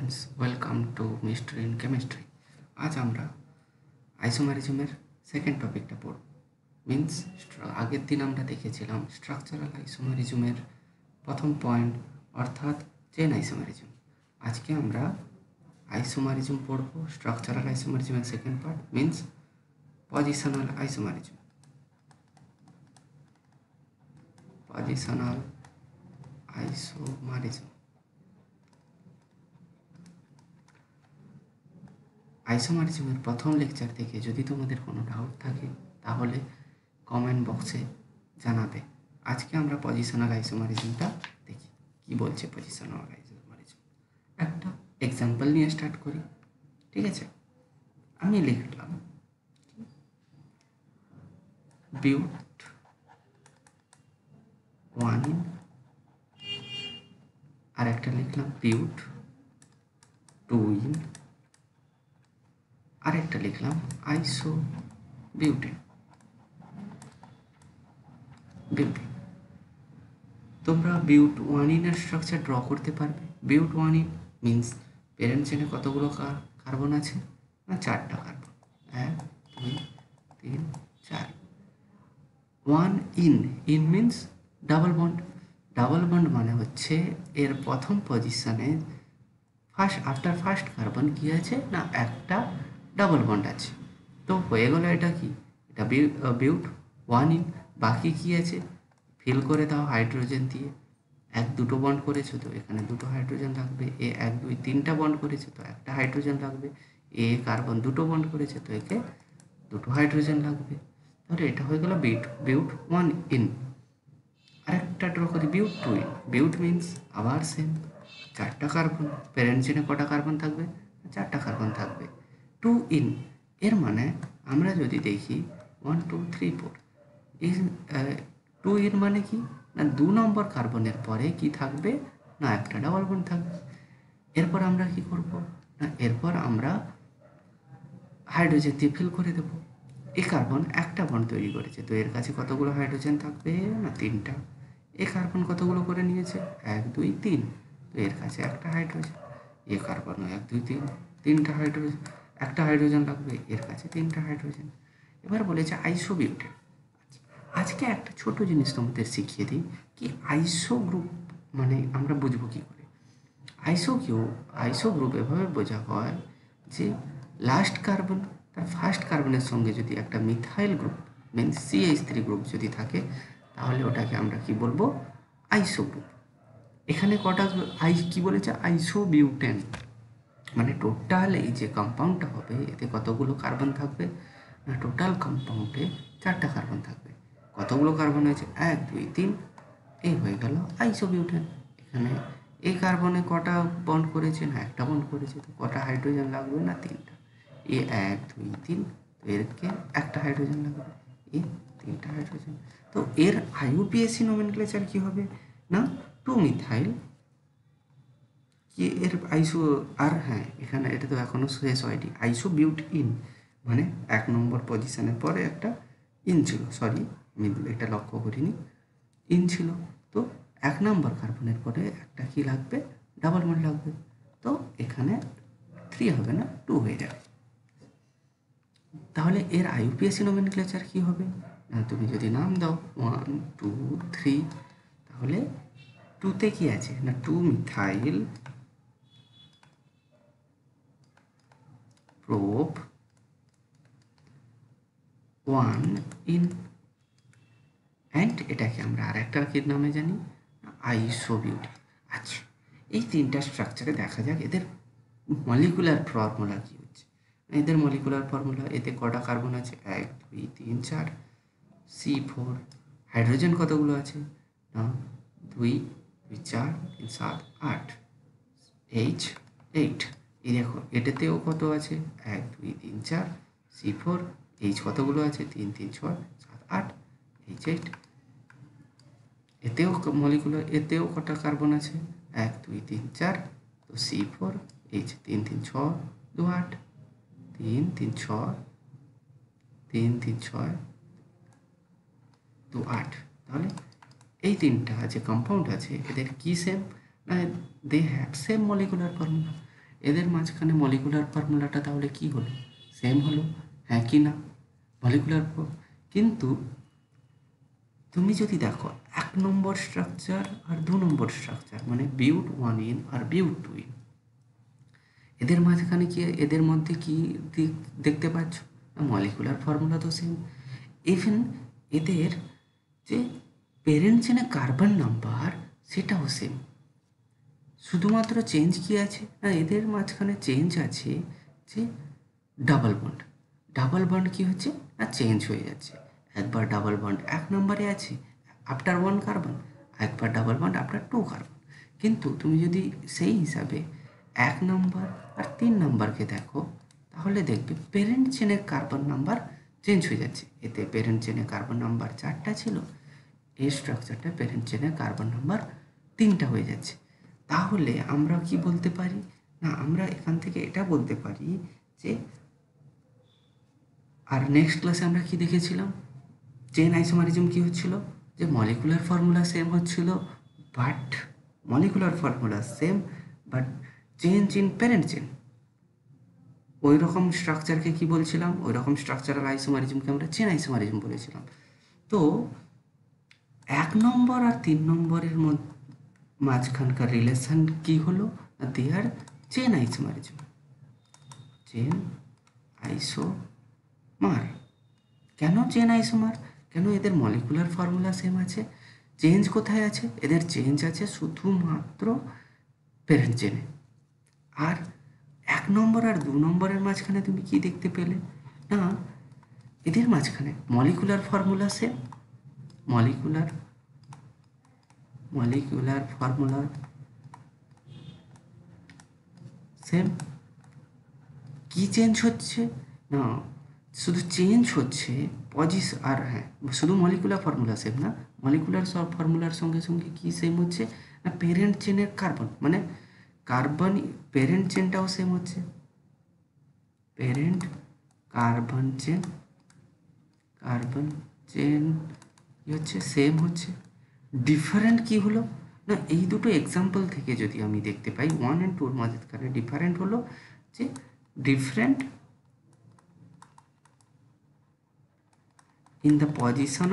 Students, welcome to mystery in chemistry. আজ আমরা আইসোমারিজমের second টপিকটা পড়ব। মিন্স আগের দিন আমরা দেখেছিলাম স্ট্রাকচারাল আইসোমারিজমের প্রথম পয়েন্ট, অর্থাৎ চেন আইসোমারিজম। আজকে আমরা আইসোমারিজম পড়ব, স্ট্রাকচারাল আইসোমারিজমের second part, means positional isomerism. Positional isomerism. আইসোমারিজমের প্রথম লেকচার থেকে যদি তোমাদের কোনো ডাউট থাকে তাহলে কমেন্ট বক্সে জানাবে। আজকে আমরা পজিশনাল আইসোমারিজমটা দেখি কি বলছে পজিশনাল আইসোমারিজম। একটা এক্সাম্পল নিয়ে স্টার্ট করি, ঠিক আছে? আমি লিখলাম বিউট 1 ইন, আর একটা লিখলাম বিউট 2 ইন, আরেকটা লিখলাম আইসো বিউটেন। তোমরা বিউট 1 ইনের স্ট্রাকচার ড্র করতে পারবে। বিউট 1 ইন মিন্স প্যারেন্ট চেনে কতগুলো কার্বন আছে? না, 4টা carbon. 1 2 3 4। 1 in means double bond. Double bond মানে হচ্ছে এর প্রথম পজিশনে আফটার ফার্স্ট কার্বন কী আছে? না, একটা ডাবল বন্ড আছে। তো হয়ে গেল এটা কি? এটা বিউট 1 ইন। বাকি কী আছে? ফিল করে দাও হাইড্রোজেন দিয়ে। 1 2 বন্ড করেছো তো এখানে 2 হাইড্রোজেন লাগবে। এ 1 2 3টা বন্ড করেছে তো একটা হাইড্রোজেন লাগবে। এ কার্বন 2 বন্ড করেছে তো একে 2 হাইড্রোজেন লাগবে। তাহলে এটা হয়ে গেল বিউট 1 ইন। আরেকটা ড্র করি বিউট 2 ইন। বিউট মিন্স আবার সেম 4টা কার্বন। প্যারেন্ট চেনে কটা কার্বন থাকবে? 4টা কার্বন থাকবে। 2 ইন এর মানে আমরা যদি দেখি 1 2 3 4, এই 2 ইন মানে কি? না, 2 নম্বর কার্বনের পরে কি থাকবে? না, একটা ডাবল বন্ড থাকবে। এরপর আমরা কি করব? না, এরপর আমরা হাইড্রোজেন দিয়ে ফিল করে দেবো। এই কার্বন একটা বন্ড তৈরি করেছে তো এর কাছে কতগুলো হাইড্রোজেন থাকবে? না, 3টা। এই কার্বন কতগুলো করে নিয়েছে? 1 2 3, তো এর কাছে একটা হাইড্রোজেন। এই কার্বন 1 2 3, 3টা হাইড্রোজেন। একটা হাইড্রোজেন লাগবে, এর কাছে 3টা হাইড্রোজেন। এবার বলেছে আইসোবিউটেন। আজকে একটা ছোট জিনিস তোমাদের শিখিয়ে দিই কি আইসো গ্রুপ মানে আমরা বুঝবো কী করে। আইসো গ্রুপ এভাবে বোঝা হয় যে লাস্ট কার্বন তার ফার্স্ট কার্বনের সঙ্গে যদি একটা methyl group means CH3 group যদি থাকে তাহলে ওটাকে আমরা কি বলবো? আইসো গ্রুপ। এখানে কটা কি বলেছে? আইসোবিউটেন। মানে টোটাল এই যে কম্পাউন্ডটা হবে এতে কতগুলো কার্বন থাকবে? না, টোটাল কম্পাউন্ডে 4টা কার্বন থাকবে। কতগুলো কার্বন হয়েছে? 1 2 3, এই হয়ে গেল আইসোবিউটেন। এখানে এই কার্বনে কটা বন্ড করেছে? না, একটা বন্ড করেছে তো কটা হাইড্রোজেন লাগবে? না, 3টা। এ 1 2 3, তো এরকে একটা হাইড্রোজেন লাগবে। এ 3টা হাইড্রোজেন। তো এর IUPAC নোমেনক্লেচার কি হবে? না, 2 মিথাইল কি এর আইসো। আর হ্যাঁ, এখানে এটা তো এখনও শেষ হয়নি। আইসো বিউট ইন মানে 1 নম্বর পজিশনের পরে একটা ইন ছিল, সরি আমি এটা লক্ষ্য করিনি, ইন ছিল। তো 1 নম্বর কার্বনের পরে একটা কি লাগবে? ডাবল বন্ড লাগবে। তো এখানে 3 হবে না, 2 হয়ে যাবে। তাহলে এর IUPAC নোমেনক্লেচার কি হবে? না, তুমি যদি নাম দাও 1 2 3, তাহলে 2তে কি আছে? না, 2 মিথাইল প্রোপ 1 ইন, অ্যান্ড এটাকে আমরা আর একটা কি নামে জানি? আইসোবিউটেন। আচ্ছা, এই 3টা স্ট্রাকচারে দেখা যাক এদের মলিকুলার ফর্মুলা কী হচ্ছে। এদের মলিকুলার ফর্মুলা, এতে কটা কার্বন আছে? 1 2 3 4, C4। হাইড্রোজেন কতগুলো আছে? না, 2 2 4 3 7 8, H8। এই দেখো এটাতেও কত আছে? 1 2 3 4, C4। H কতগুলো আছে? 3 3 6 7 8, H8। এতেও মলিকুলার, এতেও কটা কার্বন আছে? 1 2 3 4, তো C4 H 3 3 6 2 8, 3 3 6 3 3 6 2 8। তাহলে এই 3টা যে কম্পাউন্ড আছে এদের কি সেম? না, they have same molecular formula. এদের মাঝখানে মলিকুলার ফর্মুলাটা তাহলে কি হলো, সেম হলো, হ্যাঁ কি না? মলিকুলার কিন্তু তুমি যদি দেখো 1 নম্বর স্ট্রাকচার আর 2 নম্বর স্ট্রাকচার মানে বিউট 1 ইন আর বিউট 2 ইন, এদের মাঝখানে কি, এদের মধ্যে কি দেখতে পাচ্ছ? মলিকুলার ফর্মুলা তো সেম। ইভেন এদের যে প্যারেন্ট চেনে কার্বন নাম্বার সেটাও সেম, শুধুমাত্র চেঞ্জ কি আছে না এদের মাঝখানে চেঞ্জ আছে যে ডাবল বন্ড। ডাবল বন্ড কি হচ্ছে না চেঞ্জ হয়ে যাচ্ছে, একবার ডাবল বন্ড 1 নম্বরে আছে আফটার 1 কার্বন, একবার ডাবল বন্ড আফটার 2 কার্বন। কিন্তু তুমি যদি সেই হিসাবে 1 নম্বর আর 3 নম্বরকে দেখো তাহলে দেখবে প্যারেন্ট চেনের কার্বন নাম্বার চেঞ্জ হয়ে যাচ্ছে। এতে প্যারেন্ট চেনে কার্বন নাম্বার 4টা ছিল, এই স্ট্রাকচারটা প্যারেন্ট চেনের কার্বন নাম্বার 3টা হয়ে যাচ্ছে। তাহলে আমরা কি বলতে পারি না, আমরা এখান থেকে এটা বলতে পারি যে, আর নেক্সট ক্লাসে আমরা কি দেখেছিলাম, চেন আইসোমারিজম কি হচ্ছিল, যে মলিকুলার ফর্মুলা সেম হচ্ছিল but molecular formula same but change in parent chain. ওই রকম স্ট্রাকচারকে কি বলছিলাম, ওই রকম স্ট্রাকচারাল আইসোমারিজমকে আমরা চেন আইসোমারিজম বলেছিলাম। তো 1 নম্বর আর 3 নম্বরের মাঝখানকার রিলেশন কি হলো, দেয়ার চেন আইসোমারিজম, চেন আইসোমার। কেন চেন আইসোমার, কেন এদের মলিকুলার ফর্মুলা সেম আছে, চেঞ্জ কোথায় আছে, এদের চেঞ্জ আছে শুধুমাত্র প্যারেন্ট চেনে। আর 1 নম্বর আর 2 নম্বরের মাঝখানে তুমি কি দেখতে পেলে না, এদের মাঝখানে molecular formula same, molecular formula same. কি চেঞ্জ হচ্ছে না, শুধু চেঞ্জ হচ্ছে পজিশন, আর হ্যাঁ শুধু মলিকুলার ফর্মুলা সেম না, মলিকুলার সব ফর্মুলার সঙ্গে সঙ্গে কি সেম হচ্ছে না, প্যারেন্ট চেনের কার্বন মানে কার্বন প্যারেন্ট চেনটাও সেম হচ্ছে, প্যারেন্ট কার্বন চেন কি হচ্ছে সেম হচ্ছে। ডিফারেন্ট কি হলো না, এই দুটো এক্সাম্পল থেকে যদি আমি দেখতে পাই 1 and 2 মাঝখানে ডিফারেন্ট হলো যে different in the position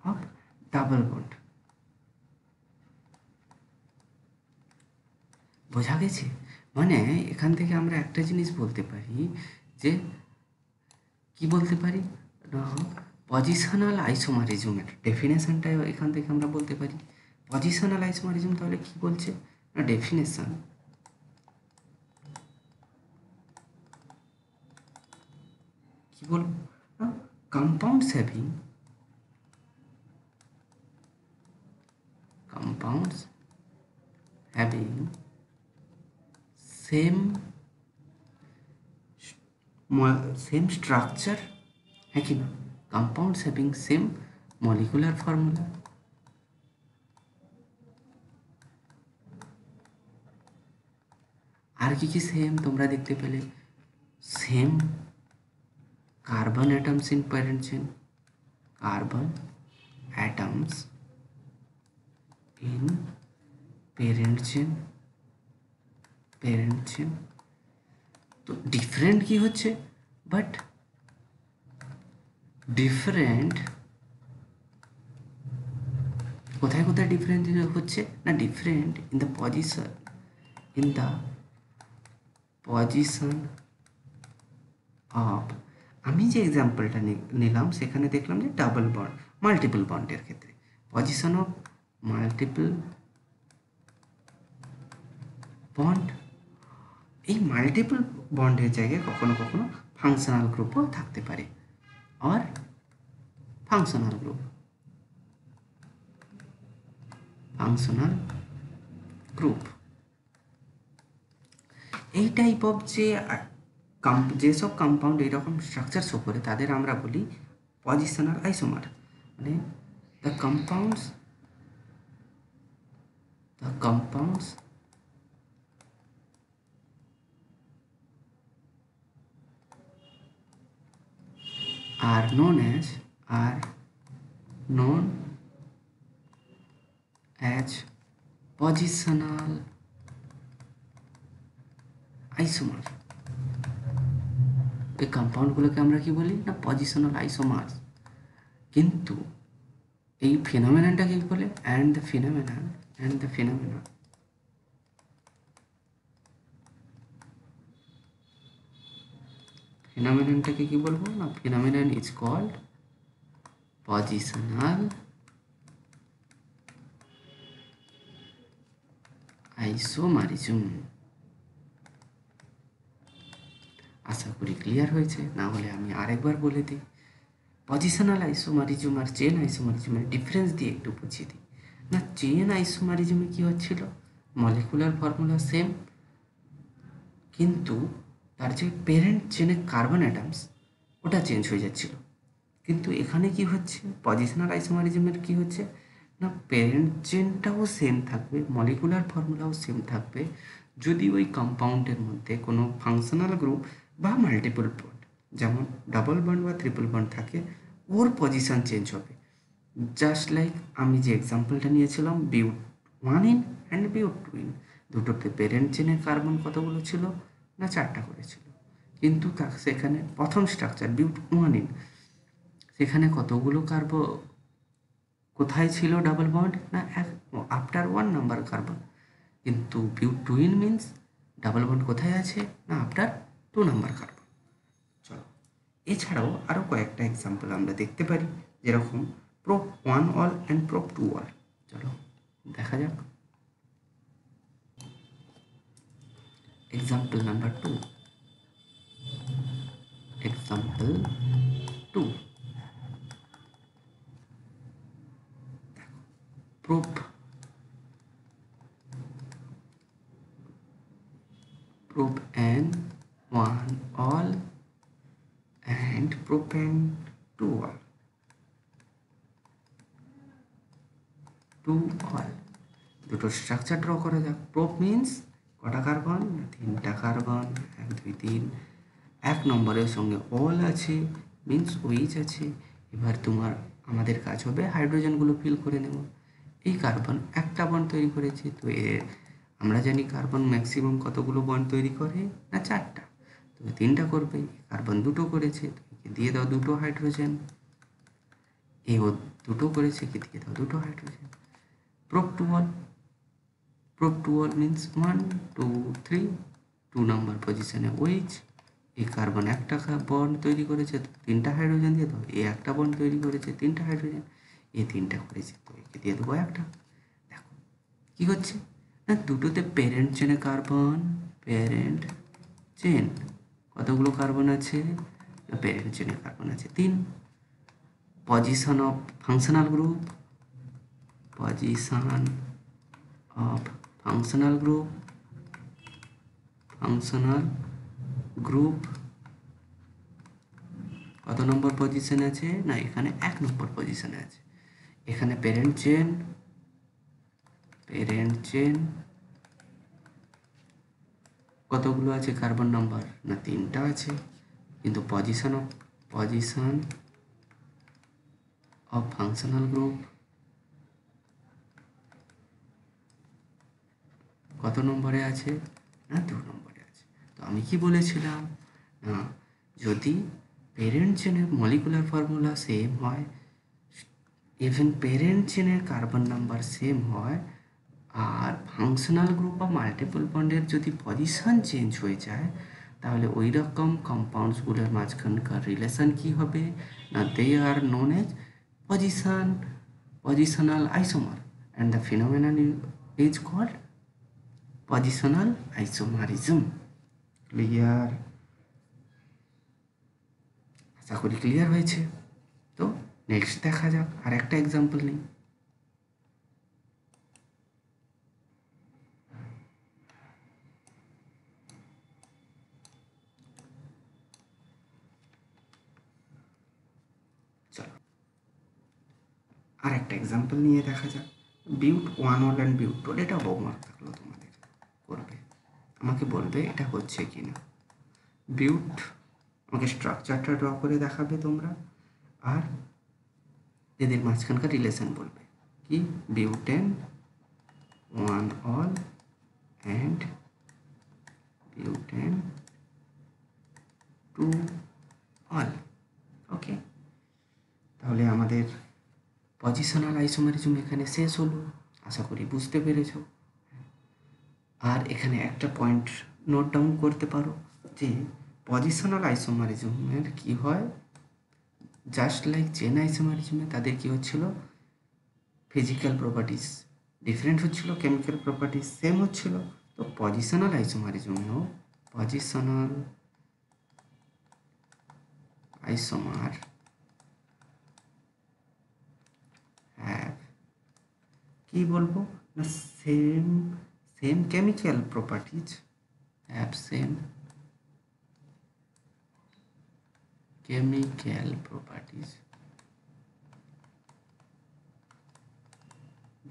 of double bond। বোঝা গেছে? মানে এখান থেকে আমরা একটা জিনিস বলতে পারি যে, কি বলতে পারি না, পজিশনাল আইসোমারিজমের ডেফিনেশনটা এখান থেকে আমরা বলতে পারি। পজিশনাল আইসোমারিজম তাহলে কি বলছে না, ডেফিনেশন কি বলবো না, compounds having same structure, है कि ना, compounds having same molecular formula। আর কি কি সেম তোমরা দেখতে পেলে, same carbon atoms in parent chain, carbon atoms in parent chain. তো ডিফারেন্ট কি হচ্ছে, বাট ডিফারেন্ট কোথায় কোথায় ডিফারেন্ট হচ্ছে না, different in the position of, আমি যে এক্সাম্পলটা নিলাম সেখানে দেখলাম যে ডাবল বন্ড মাল্টিপল বন্ডের ক্ষেত্রে পজিশন অফ মাল্টিপল বন্ড, এই মাল্টিপল বন্ডের জায়গায় কখনো কখনো ফাংশনাল গ্রুপও থাকতে পারে, আর ফাংশনাল গ্রুপ এই টাইপ অফ যেসব কম্পাউন্ড এইরকম স্ট্রাকচার শো করে তাদের আমরা বলি পজিশনাল আইসোমার। মানে the compounds are known as positional isomer. এই কম্পাউন্ডগুলোকে আমরা কি বলি না পজিশনাল আইসোমার। কিন্তু এই ফিনোমেননটাকে কি বলে অ্যান্ড দ্য ফিনোমেনন ফিনোমেননটাকে কি বলবো না phenomenon is called positional isomerism. আশা করি ক্লিয়ার হয়েছে, না হলে আমি আরেকবার বলে দিই। পজিশনাল আইসোমারিজম আর চেন আইসোমারিজমের ডিফারেন্স দিয়ে একটু বুঝিয়ে দিই। না চেন আইসোমারিজমে কী হচ্ছিল, মলিকুলার ফর্মুলা সেম, কিন্তু তার যে পেরেন্ট চেনের কার্বন অ্যাটমস ওটা চেঞ্জ হয়ে যাচ্ছিল। কিন্তু এখানে কি হচ্ছে, পজিশনাল আইসোমারিজমের কি হচ্ছে না পেরেন্ট চেনটাও সেম থাকবে, মলিকুলার ফর্মুলাও সেম থাকবে, যদি ওই কম্পাউন্ডের মধ্যে কোনো ফাংশনাল গ্রুপ বা মাল্টিপল বন্ড, যেমন ডাবল বন্ড বা ট্রিপল বন্ড থাকে, ওর পজিশন চেঞ্জ হবে। জাস্ট লাইক আমি যে এক্সাম্পলটা নিয়েছিলাম বিউট-1 অ্যান্ড বিউট-2, দুটোতে পেরেন্ট চেনের কার্বন কতগুলো ছিল না 4টা করে ছিল, কিন্তু সেখানে প্রথম স্ট্রাকচার বিউট-1 সেখানে কতগুলো কোথায় ছিল ডাবল বন্ড না আফটার 1 নাম্বার কার্বন, কিন্তু বিউট-2 মিনস ডাবল বন্ড কোথায় আছে না আফটার 2 নাম্বার কার্বন। চলো এছাড়াও আরও কয়েকটা এক্সাম্পল আমরা দেখতে পারি, যেরকম prop-1 all and prop-2 all. চলো দেখা যাক। Example number 2, example 2, prop-N1 all and prop-N2 all, 2 all। দুটো স্ট্রাকচার ড্র করা যাক। প্রোপ মিন্স কটা কার্বন না 3টা কার্বন, 1 2 3, 1 নম্বরের সঙ্গে অল আছে মিন্স ওইচ আছে। এবার আমাদের কাজ হবে হাইড্রোজেনগুলো ফিল করে নেব। এই কার্বন একটা বন্ড তৈরি করেছে, তো আমরা জানি কার্বন ম্যাক্সিমাম কতগুলো বন্ড তৈরি করে না 4টা, তো 3টা করবে। কার্বন 2টো করেছে, তো একে দিয়ে দাও 2টো হাইড্রোজেন। ও 2টো করেছে, একে দিয়ে দাও 2টো hydrogen. prop-2 all, prop-2 all means 1 2 3, 2 নম্বর পজিশনে ওইচ। এই কার্বন একটা বন্ড তৈরি করেছে, তো 3টা হাইড্রোজেন দিয়ে দাও। একটা বন্ড তৈরি করেছে, 3টা হাইড্রোজেন। 3টা করেছে, তো একে দিয়ে দেবো একটা। দেখো কি হচ্ছে না দুটোতে প্যারেন্ট চেনে কার্বন, প্যারেন্ট চেন কতগুলো কার্বন আছে না প্যারেন্ট চেনে কার্বন আছে 3। Position of functional group, position of functional group কত নম্বর পজিশনে আছে না এখানে 1 নম্বর পজিশনে আছে। এখানে প্যারেন্ট চেন কতগুলো আছে কার্বন নাম্বার না 3টা আছে, কিন্তু পজিশন অফ ফাংশনাল গ্রুপ কত নম্বরে আছে না 2 নম্বরে আছে। তো আমি কি বলেছিলাম না যদি প্যারেন্ট চেনের মলিকুলার ফর্মুলা সেম হয়, ইভেন প্যারেন্ট চেনের কার্বন নাম্বার সেম হয়, আর ফাংশনাল গ্রুপ বা মাল্টিপল বন্ডের যদি পজিশন চেঞ্জ হয়ে যায়, তাহলে ওই রকম কম্পাউন্ডসগুলোর মাঝখানকার রিলেশন কি হবে না they are known as positional isomer and the phenomenon is called positional isomerism. Clear? আশা করি ক্লিয়ার হয়েছে। তো নেক্সট দেখা যাক, আর একটা এক্সাম্পল নিই। চলো আর একটা এক্সাম্পল নিয়ে দেখা যাক। বিউট-1 অল অ্যান্ড বিউট-2 অল, এটা হোমওয়ার্ক থাকলো তোমাদের, করবে, আমাকে বলবে এটা হচ্ছে কি না। বিউট আমাকে স্ট্রাকচারটা ড্র করে দেখাবে তোমরা, আর এদের মাঝখানকার রিলেশন বলবে কি butane 1 all and butane 2 all. ওকে, তাহলে আমাদের পজিশনাল আইসোমারিজম এখানে শেষ হলো। আশা করি বুঝতে পেরেছো। আর এখানে একটা পয়েন্ট নোট ডাউন করতে পারো যে পজিশনাল আইসোমারিজমের কি হয়, জাস্ট লাইক চেন আইসোমারিজমে তাদের কি হচ্ছিল, ফিজিক্যাল প্রপার্টিস ডিফারেন্ট হচ্ছিল, কেমিক্যাল প্রপার্টিস সেম হচ্ছিল। তো পজিশনাল আইসোমারিজমেও পজিশনাল আইসোমার হ্যাভ কি বলবো না, same chemical properties, have same chemical properties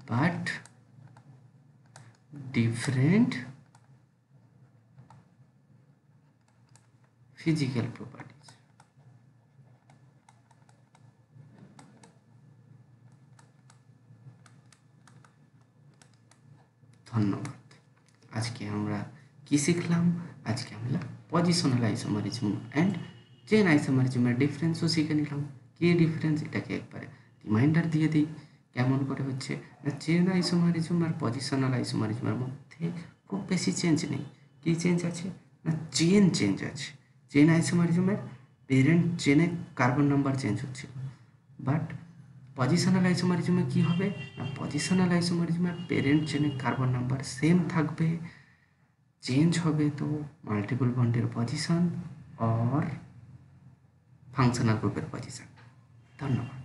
but different physical properties. ধন্যবাদ। আজকে আমরা কি শিখলাম? আজকে আমরা পজিশনাল আইসোমারিজম অ্যান্ড চেন আইসোমারিজমের ডিফারেন্সও শিখে নিলাম। কী ডিফারেন্স এটাকে একবারে রিমাইন্ডার দিয়ে দিই। কেমন করে হচ্ছে না, চেন আইসোমারিজম আর পজিশনাল আইসোমারিজমের মধ্যে খুব বেশি চেঞ্জ নেই। কী চেঞ্জ আছে না, চেঞ্জ আছে। চেন আইসোমারিজমের পেরেন্ট চেনে কার্বন নাম্বার চেঞ্জ হচ্ছিল, বাট পজিশনাল আইসোমারিজমে কী হবে না, পজিশনাল আইসোমারিজমের পেরেন্ট চেনে কার্বন নাম্বার সেম থাকবে, চেঞ্জ হবে তো মাল্টিপল বন্ডের পজিশন और ফাংশনাল গ্রুপের পজিশন। ধন্যবাদ।